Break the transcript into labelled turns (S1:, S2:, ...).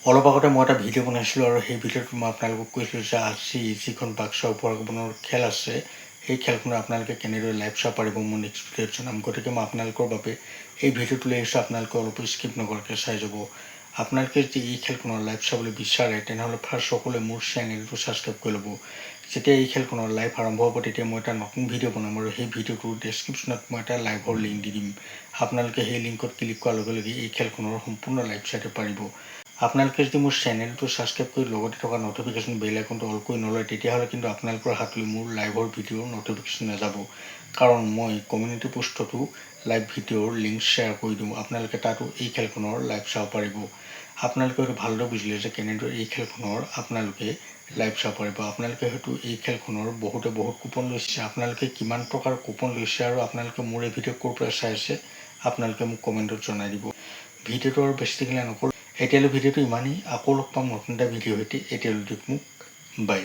S1: অলপ আগতে মই এটা ভিডিঅ' বনাইছিলোঁ আৰু সেই ভিডিঅ'টোত মই আপোনালোকক কৈছিলোঁ যে আজি যিখন বাক্সা উপৰাগমনৰ খেল আছে সেই খেলখনত আপোনালোকে কেনেদৰে লাইভ চাব পাৰিব মই নেক্সট ভিডিঅ'ত জনাম। গতিকে মই আপোনালোকৰ বাবে এই ভিডিঅ'টো লৈ আহিছোঁ, আপোনালোকে অলপ স্কিপ নকৰাকৈ চাই যাব। আপোনালোকে যদি এই খেলখনৰ লাইভ চাবলৈ বিচাৰে তেনেহ'লে ফাৰ্ষ্ট সকলোৱে মোৰ চেনেলটো ছাবস্ক্ৰাইব কৰি ল'ব। যেতিয়া এই খেলখনৰ লাইভ আৰম্ভ হ'ব তেতিয়া মই এটা নতুন ভিডিঅ' বনাম আৰু সেই ভিডিঅ'টোৰ ডেছক্ৰিপশ্যনত মই এটা লাইভৰ লিংক দি দিম। আপোনালোকে সেই লিংকত ক্লিক কৰাৰ লগে লগে এই খেলখনৰ সম্পূৰ্ণ লাইভ চাব পাৰিব। আপোনালোকে যদি মোৰ চেনেলটো ছাবস্ক্ৰাইব কৰি লগতে থকা ন'টিফিকেশ্যন বেল আইকনটো অল কৰি নলয় তেতিয়াহ'লে কিন্তু আপোনালোকৰ হাতলৈ মোৰ লাইভৰ ভিডিঅ'ৰ ন'টিফিকেশ্যন নাযাব, কাৰণ মই কমিউনিটি পোষ্টতো লাইভ ভিডিঅ'ৰ লিংক শ্বেয়াৰ কৰি দিওঁ। আপোনালোকে তাতো এই খেলখনৰ লাইভ চাব পাৰিব। আপোনালোকে হয়তো ভালদৰে বুজিলে যে কেনেদৰে এই খেলখনৰ আপোনালোকে লাইভ চাব পাৰিব। আপোনালোকে হয়তো এই খেলখনৰ বহুত কুপন লৈছে। আপোনালোকে কিমান টকাৰ কুপন লৈছে আৰু আপোনালোকে মোৰ এই ভিডিঅ' ক'ৰ পৰা চাই আছে আপোনালোকে মোক কমেণ্টত জনাই দিব। ভিডিঅ'টো আৰু বেছি দেখিলে নকৰোঁ। এতিয়ালৈ ভিডিঅ'টো ইমানেই। আকৌ লগ পাম নতুন এটা ভিডিঅ'ৰ সৈতে। এতিয়ালৈ মোক বাই।